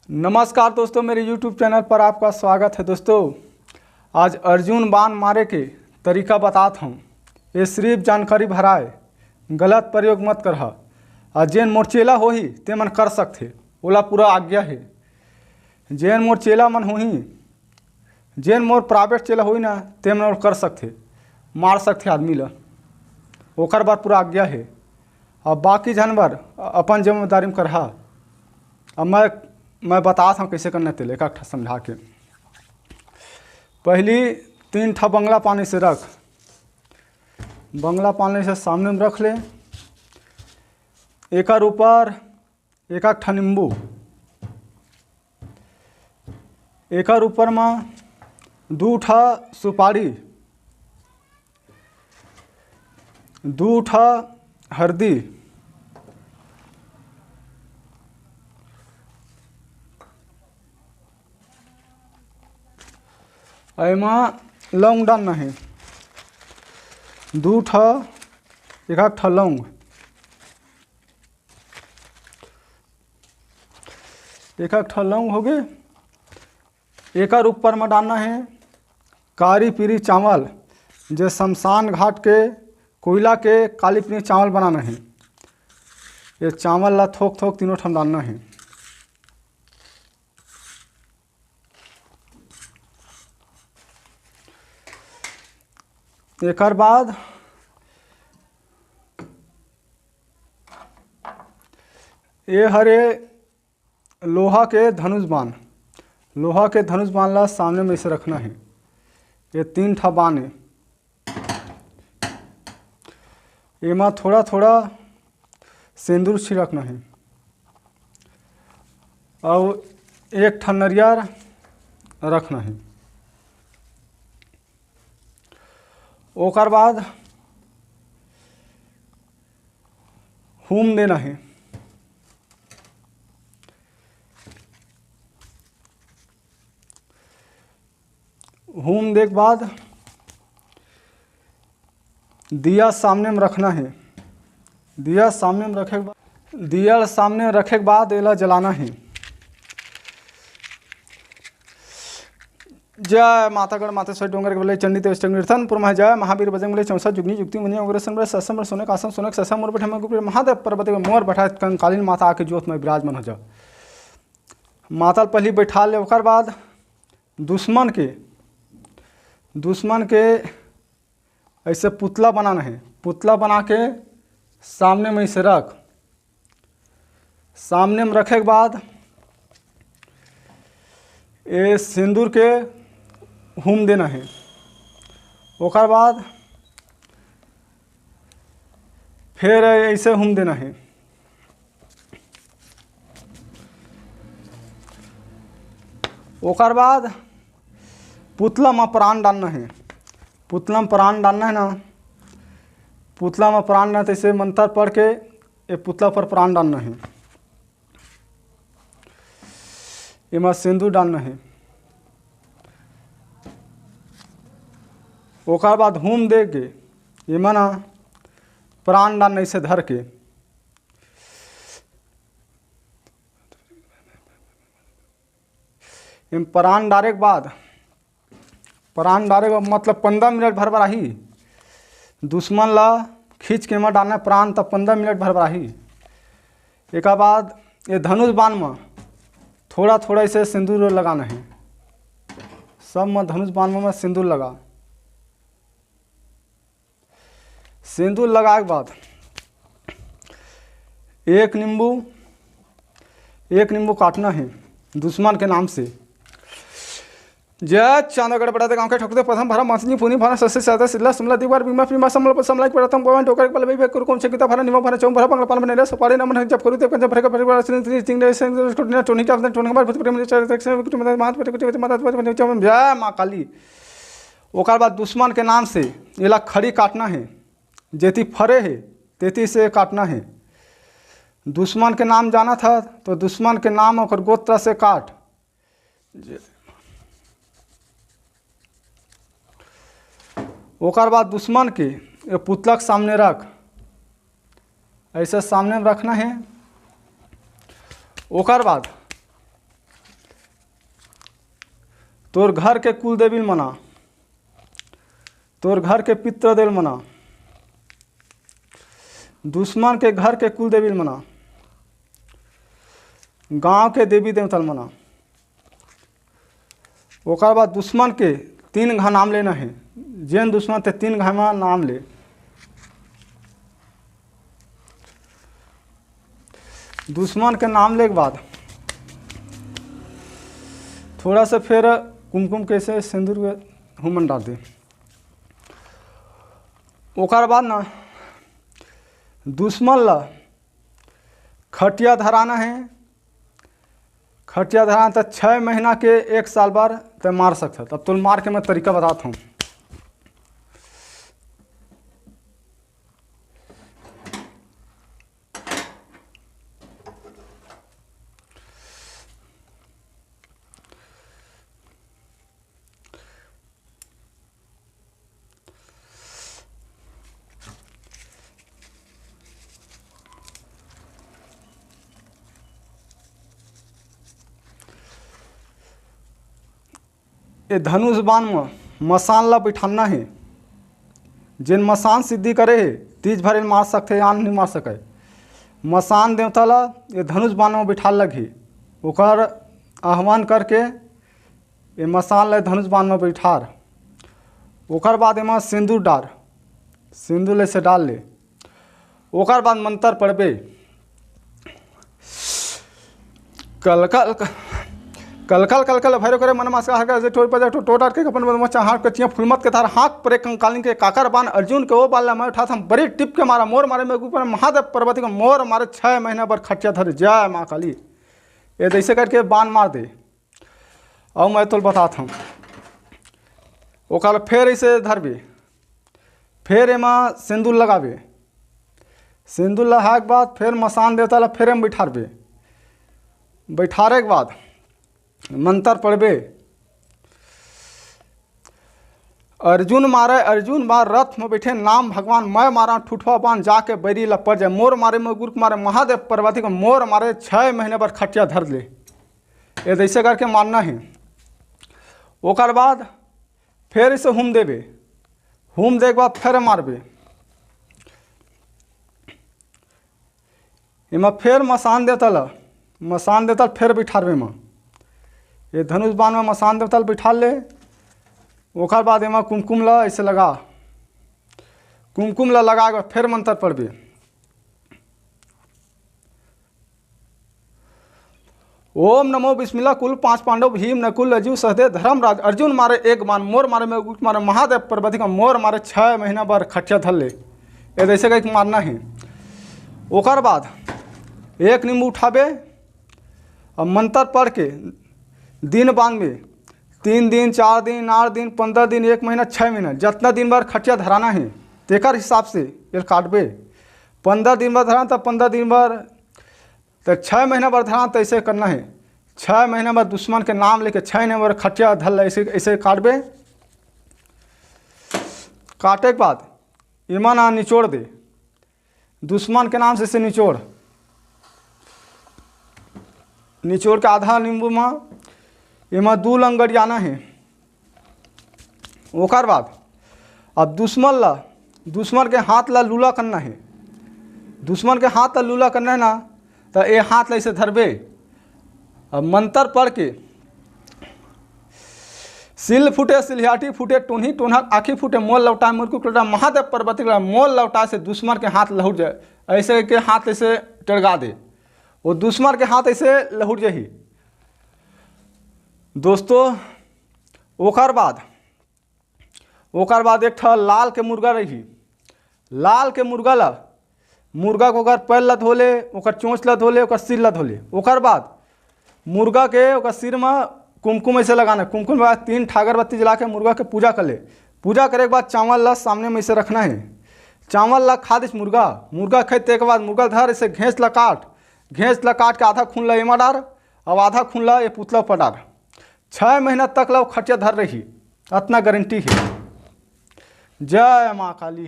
नमस्कार दोस्तों, मेरे YouTube चैनल पर आपका स्वागत है। दोस्तों, आज अर्जुन बाण मारे के तरीका बताता हूँ। ये सिर्फ जानकारी भराए, गलत प्रयोग मत करहा। और जेन मोर चेला होही ते मन कर सकथे, ओला पूरा आज्ञा है। जेन मोर चेला मन होही, जेन मोर प्राइवेट चेला होई ना, ते मन कर सकथे, मार सकथे आदमी ला, ओकर बार पूरा आज्ञा है। अब बाकी जानवर अपन जिम्मेदारी में करहा। अब मैं बताता हूँ कैसे करना तेल एक ठा समझा के। पहली 3 ठा बंगला पानी से रख, बंगला पानी से सामने में रख ले। एक ऊपर एक ठा नींबू, एक ऊपर में 2 ठा सुपारी, 2 ठा हल्दी, एमा लौंग डालना है। 2 ठा एक ठा लौंग, एक ठा लौंग हो गए। एक ऊपर में डालना है कारी पीरी चावल, जो शमशान घाट के कोयला के काली पीरी चावल बनाना है। ये चावल ला थोक थोक तीनों ठम डालना है। एक बाद ये हरे लोहा के धनुष बाण, लोहा के धनुष बाण ला सामने में इसे रखना है। ये 3 ठा बाण है। एमा थोड़ा थोड़ा सिंदूर छिड़कना है और 1 ठा नरियर रखना है। ओकर बाद होम देना है। होम दे के बाद दिया सामने में रखना है। दिया सामने में रखे के बाद, दिया सामने में रखे के बाद एला जलाना है। जय मातागढ़ मातेश्वर डोंगर के बोले चंडी तेज कीर्तन पुरमा जय महावीर बजरंग बोले 64 जुगनी जुक्ति मुनि उग्रसन बोले ससम सोने कासम सोनक ससम मोर बैठे मैं महादेव पर्वत मोर बैठा कंकालीन माता आके जोत में विराजमान हो जा। माता पहली बैठा ले। ओकर बाद दुश्मन के ऐसे पुतला बनाना है। पुतला बना के सामने में इसे रख। सामने में रखे के बाद ये सिंदूर के होम देना है। ओकर बाद फिर ऐसे होम देना है। ओकर बाद पुतला में प्राण डालना है। पुतला में प्राण डालना है ना, पुतला में प्राण डालना, तो ऐसे मंत्र पढ़ के ये पुतला पर प्राण डालना है। इमा सिंदूर डालना है। ओकर बाद होम दे के इमा ना प्राण डालना इसे धर के। इन प्राण डाले के बाद, प्राण डाले के मतलब 15 मिनट भर रही। दुश्मन ला खींच के में डालना प्राण, तब 15 मिनट भर रही। एक बाद ये धनुष बाण में थोड़ा थोड़ा इसे सिंदूर लगाना है। सब में धनुष बाण में सिंदूर लगा। सिंदूर लगाए के बाद एक नींबू काटना है दुश्मन के नाम से। जय चांदगढ़ बढ़ाते गांव के ठोकते प्रथम भरा मासनी पुनी भरा सस्य सादा सिल्ला समला दीवार बीमा बीमा समला पर समला प्रथम पवन टोकर के बलबई कर कौन से किता भरा निमा भरा चौम भरा पंगला पाल बने रे सपाड़े नमन जब करू ते पंज भरा भरा सिंह सिंह रे सिंह टोटना टोनी का टोनी बार भूत प्रेम चल सेक्शन कुछ मदद मात पे माता जय मां काली। ओकर बाद दुश्मन के नाम से एला खड़ी काटना है। जेती फरे है तेती से काटना है। दुश्मन के नाम जाना था तो दुश्मन के नाम और गोत्र से काट। ओकर बाद दुश्मन के ये पुतला के सामने रख। ऐसे सामने में रखना है। ओकर बाद तोर घर के कुल देवी मना, तोर घर के पित्र देल मना, दुश्मन के घर के कुल देवी मना, गांव के देवी देवतल मना। ओकर बाद दुश्मन के 3 घा नाम लेना है, जैन दुश्मन ते 3 घा में नाम ले। दुश्मन के नाम ले के बाद थोड़ा सा फिर कुमकुम कैसे सिंदूर के हुमन डाल दे। ओकर बाद ना दुश्मन ला खटिया धराना है, खटिया धराना तो 6 महीना के 1 साल बाद तो मार सकता। तब तो मार के मैं तरीका बताता हूँ। ये धनुष बाण में मसान ला बिठाना है, जिन मसान सिद्धि करे है तीज भरे मार सकते आन नहीं मार सके। मसान देवता ला ये धनुष बाण में बिठा लगी, ओकर आह्वान करके ये मसान ला धनुष बाण में बिठार। ओकर बाद एमा सिंदूर डार, सिंदूर ले से डाल ले। ओकर बाद मंत्र पढ़बे, कलकल कलकल कलकल भैरव करे मन मास का जे टोर पर टोटार के अपन मचा हाथ कचिया फुलमत के थार हाथ पर कंकालिन के काकर बान अर्जुन के वो बाल मैं उठा था बड़ी टिप के मारा मोर मारे में ऊपर महादेव पर्वती को मोर मारे 6 महीना पर खटिया धर जय माँ काली। ये ऐसे करके बाण मार दे। अब मैं तो बताता हूँ। ओकर फिर ऐसे धरबे, फिर एमा सिंदूर लगाबे, सिंदूर लगा के बाद फिर मसान देवता ला फिर हम बैठारबे। बैठारे के बाद मंत्र पढ़बे, अर्जुन मारे अर्जुन मार रथ में बैठे नाम भगवान मैं मारा ठुठवा बान जाके बैरी ला पड़ जाए। मोर मारे में गुरुक मारे महादेव पर्वती को मोर मारे 6 महीने पर खटिया धर ले। ये ऐसे करके मानना है। ओकर बाद फिर इसे हुम देबे, हुम दे के बाद फिर मारबे। इमा फिर मसान देवता फिर बिठारबे में। ये धनुष बाण में मसान देवता बिठा ले। ओकर बाद एमा कुमकुम ला ऐसे लगा, कुमकुम ला लगा के फिर मंत्र पढ़बे। ओम नमो बिस्मिल्लाह कुल 5 पांडव भीम नकुल अजू सहदेव धर्मराज अर्जुन मारे 1 बाण मोर मारे में मारे महादेव पर्वती का मोर मारे 6 महीना बार खटिया धर ले। ये ऐसे कहीं मारना है। ओकर बाद 1 नींबू उठाबे और मंत्र पढ़ के दिन बांध में 3 दिन 4 दिन 8 दिन 15 दिन 1 महीना 6 महीना जितना दिन बार खटिया धराना है तेकर हिसाब से ये काटबे। 15 दिन बाद धराना तो 15 दिन बाद, तो 6 महीना बाद धराना तो ऐसे करना है। 6 महीना बाद दुश्मन के नाम लेके 6 महीने बाद खटिया धर ऐसे ऐसे काटबे। काटे के बाद इमा ना निचोड़ दे, दुश्मन के नाम से इसे निचोड़ के आधा नींबू में इमा 2 लंगड़ियाना है। ओकर बाद अब दुश्मन के हाथ ला लूला करना है। दुश्मन के हाथ ला लूला करना है ना, तो ये हाथ ला ऐसे धरबे। अब मंत्र पढ़ के सिल फूटे सिलहाटी फूटे टोन्ही टोन्हा आँखी फूटे मोल लौटा मुर्कुट लौटा महादेव पर्वती मोल लौटा से दुश्मन के हाथ लहुट जाए। ऐसे के हाथ ऐसे टेढ़गा दे, वो दुश्मन के हाथ ऐसे लहुट जाही दोस्तों। ओकर बाद एक ठा लाल के मुर्गा रही। लाल के मुर्गा ला मुर्गा को ओकर पैर ला धोले, ओकर चोंच ला धोले, ओकर सिर ला धोले। ओकर बाद मुर्गा के ओकर सिर में कुमकुम ऐसे लगाना। कुमकुम के बाद 3 ठागर बत्ती जला के मुर्गा के पूजा कर ले। पूजा करे के बाद चावल ला सामने में ऐसे रखना है। चावल ला खा दिस मुर्गा खेते के बाद मुर्गा धर ऐसे घेंस ला काट के आधा खून ला एमा डार और आधा खून ला ये पुतला पर डार। 6 महीना तक ला खटिया धर रही, इतना गारंटी है। जय माँ काली।